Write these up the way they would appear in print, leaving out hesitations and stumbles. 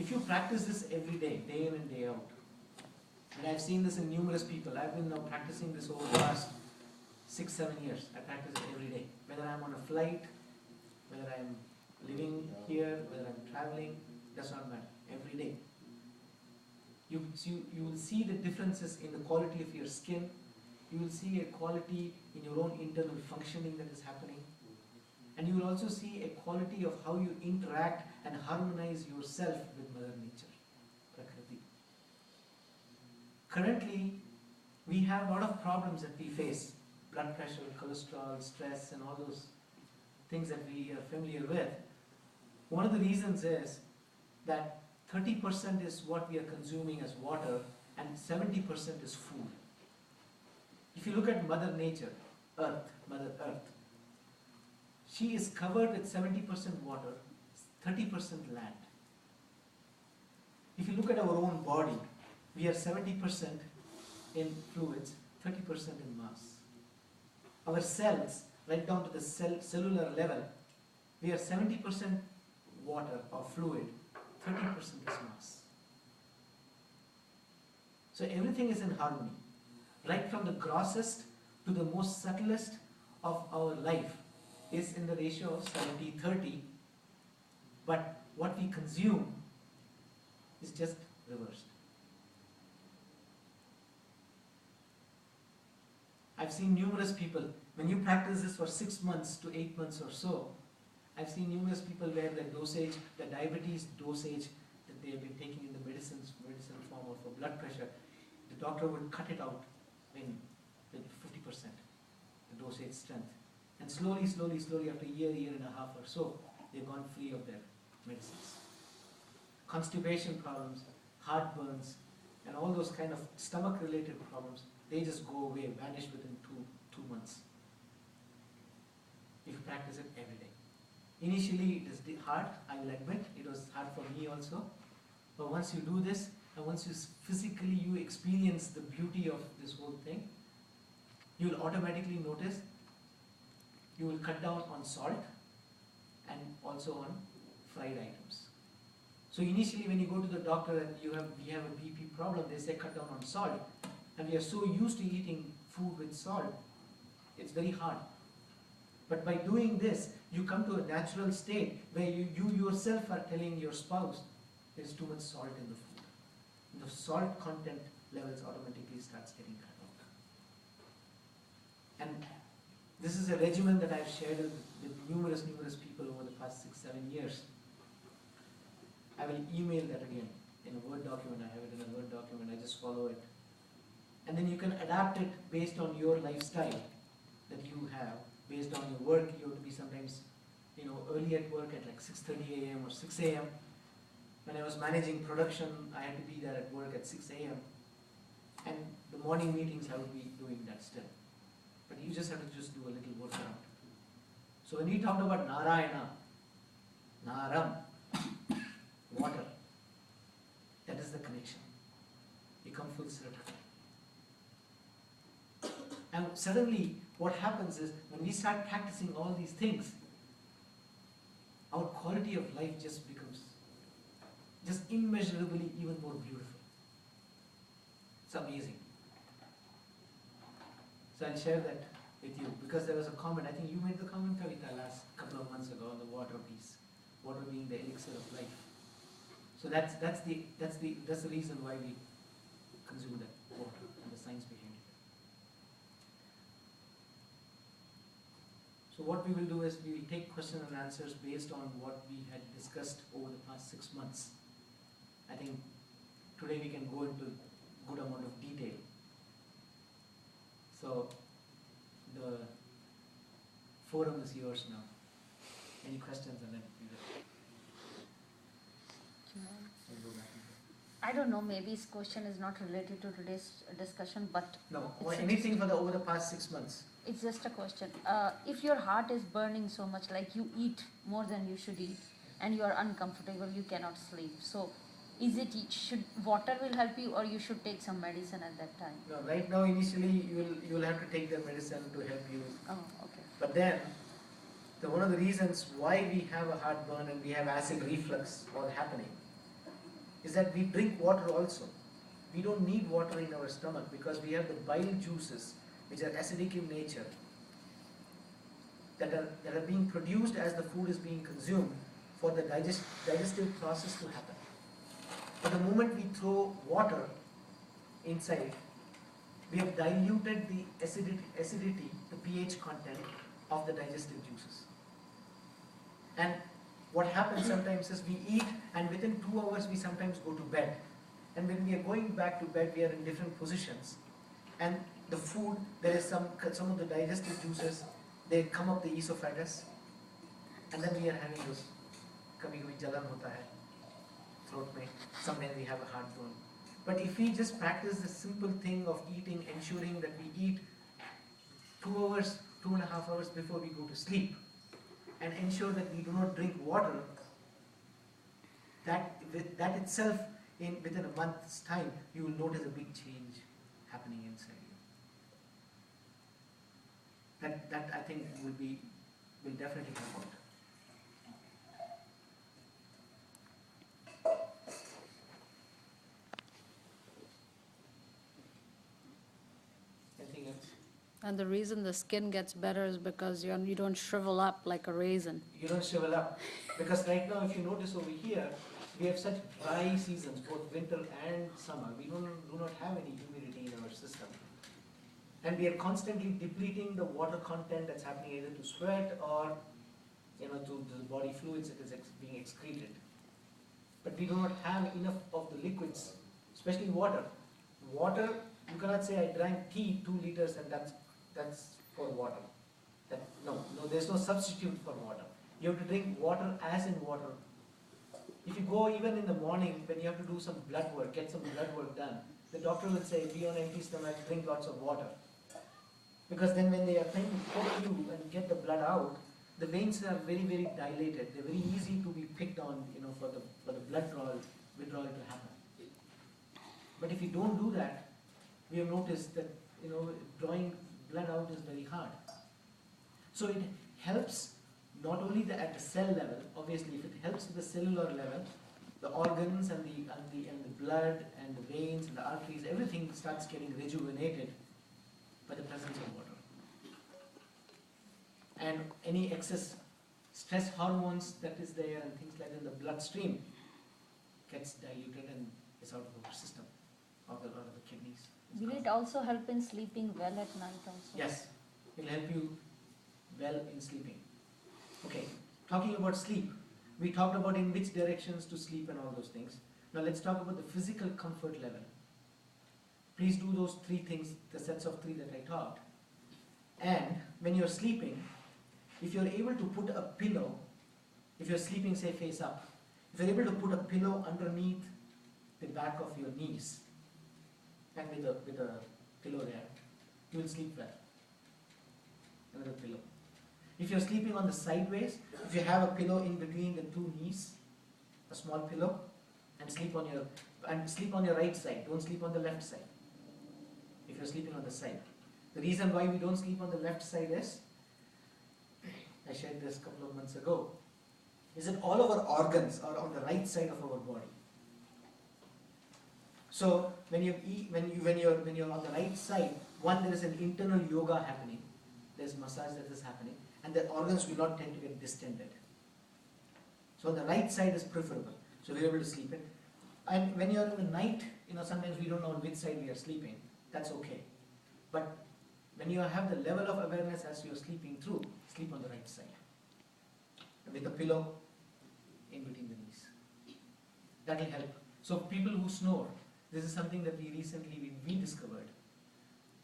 If you practice this every day, day in and day out, and I've seen this in numerous people, I've been now practicing this over the last 6-7 years. I practice it every day. Whether I'm on a flight, whether I'm living here, whether I'm traveling, does not matter. Every day. You will see the differences in the quality of your skin. You will see a quality in your own internal functioning that is happening. And you will also see a quality of how you interact and harmonize yourself with Mother Nature, Prakriti. Currently, we have a lot of problems that we face. Blood pressure, cholesterol, stress, and all those things that we are familiar with. One of the reasons is that 30% is what we are consuming as water and 70% is food. If you look at Mother Nature, Earth, Mother Earth, she is covered with 70% water, 30% land. If you look at our own body, we are 70% in fluids, 30% in mass. Our cells, right down to the cellular level, we are 70% water or fluid, 30% is mass. So everything is in harmony. Right from the grossest to the most subtlest of our life is in the ratio of 70-30, but what we consume is just reversed. I've seen numerous people, when you practice this for 6 months to 8 months or so, I've seen numerous people where the dosage, the diabetes dosage that they have been taking in the medicine form or for blood pressure, the doctor would cut it out in 50%, the dosage strength. And slowly, after a year and a half or so, they've gone free of their medicines. Constipation problems, heartburns, and all those kind of stomach-related problems, they just go away, vanish within two months. If you practice it every day. Initially, it is hard, I will admit, it was hard for me also. But once you do this, and once you physically experience the beauty of this whole thing, you will automatically notice you will cut down on salt and also on fried items. So initially when you go to the doctor and we have a BP problem, they say cut down on salt. And we are so used to eating food with salt, it's very hard. But by doing this, you come to a natural state where you yourself are telling your spouse, there's too much salt in the food. And the salt content levels automatically starts getting cut out. And this is a regimen that I've shared with numerous people over the past 6-7 years. I will email that again in a Word document. I have it in a Word document. I just follow it. And then you can adapt it based on your lifestyle that you have, based on your work. You have to be sometimes, early at work at like 6:30 a.m. or 6 a.m. When I was managing production, I had to be there at work at 6 a.m. And the morning meetings, I would be doing that still. But you just have to just do a little workaround. So when we talked about Narayana, Naram, water, that is the connection. You come full circle. And suddenly, what happens is, when we start practicing all these things, our quality of life just becomes just immeasurably even more beautiful. It's amazing. So I'll share that with you, because there was a comment, I think you made the comment, Kavita, last couple of months ago on the water piece, water being the elixir of life. So that's the reason why we consume that water and the science behind it. So what we will do is we will take questions and answers based on what we had discussed over the past 6 months. I think today we can go into a good amount of detail. So the forum is yours now. Any questions, and then we will go back. I don't know, maybe this question is not related to today's discussion, but no, or anything for over the past 6 months. It's just a question. If your heart is burning so much, like you eat more than you should eat, and you are uncomfortable, you cannot sleep. So, should water will help you, or you should take some medicine at that time? No, right now initially you will have to take the medicine to help you. Oh, okay. But then, one of the reasons why we have a heartburn and we have acid reflux all happening is that we drink water also. We don't need water in our stomach because we have the bile juices which are acidic in nature that are being produced as the food is being consumed for the digestive process to happen. But the moment we throw water inside, we have diluted the acidity, the pH content of the digestive juices. And what happens sometimes is we eat and within 2 hours we sometimes go to bed. And when we are going back to bed, we are in different positions. And the food, there is some of the digestive juices, they come up the esophagus. And then we are having those, kabhi jalan hota hai, throat mein, sometimes we have a heartburn. But if we just practice the simple thing of eating, ensuring that we eat 2 hours, 2.5 hours before we go to sleep, and ensure that we do not drink water, that itself, within a month's time, you will notice a big change happening inside you. That I think will definitely help out. Anything else? And the reason the skin gets better is because you don't shrivel up like a raisin. You don't shrivel up. Because right now, if you notice over here, we have such dry seasons, both winter and summer. We do not have any humidity in our system. And we are constantly depleting the water content that's happening either to sweat or to the body fluids that is being excreted. But we do not have enough of the liquids, especially water. Water, you cannot say I drank tea 2 liters and that's for water. No, there's no substitute for water. You have to drink water as in water. If you go even in the morning when you have to do some blood work, get some blood work done, the doctor will say, be on empty stomach, drink lots of water. Because then when they are trying to poke you and get the blood out, the veins are very, very dilated. They're very easy to be picked on, for the blood withdrawal to happen. But if you don't do that, we have noticed that, drawing blood out is very hard. So it helps not only at the cell level. Obviously, if it helps at the cellular level, the organs and the blood and the veins and the arteries, everything starts getting rejuvenated by the presence of water. And any excess stress hormones that is there and things like that in the bloodstream gets diluted and is out of the system, out of the kidneys. Will it also help in sleeping well at night also? Yes, it will help you well in sleeping. Okay, talking about sleep, we talked about in which directions to sleep and all those things. Now let's talk about the physical comfort level. Please do those 3 things, the sets of 3 that I talked. And when you're sleeping, if you're able to put a pillow, if you're sleeping say face up, if you're able to put a pillow underneath the back of your knees, and with a pillow there, you will sleep well. Another pillow. If you're sleeping on the sideways, if you have a pillow in between the 2 knees, a small pillow, and sleep on your right side. Don't sleep on the left side. If you're sleeping on the side. The reason why we don't sleep on the left side is, I shared this a couple of months ago, is that all of our organs are on the right side of our body. So when you're on the right side, one, there is an internal yoga happening. There's massage that is happening, and the organs will not tend to get distended. So on the right side is preferable. So we're able to sleep it. And when you're in the night, sometimes we don't know on which side we are sleeping. That's okay. But when you have the level of awareness as you're sleeping through, sleep on the right side. With a pillow in between the knees. That will help. So people who snore, this is something that we recently discovered.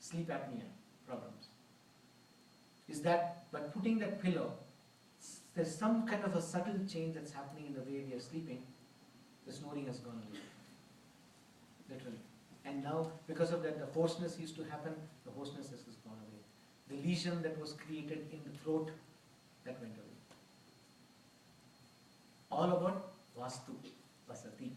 Sleep apnea problems. Is that by putting that pillow, there's some kind of a subtle change that's happening in the way we are sleeping. The snoring has gone away. Literally. And now, because of that, the hoarseness used to happen, the hoarseness has gone away. The lesion that was created in the throat, that went away. All about Vaastu, Vasati.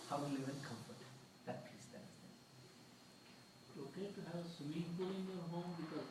How to live in comfort. That piece, that is there. Okay to have a swimming pool in your home because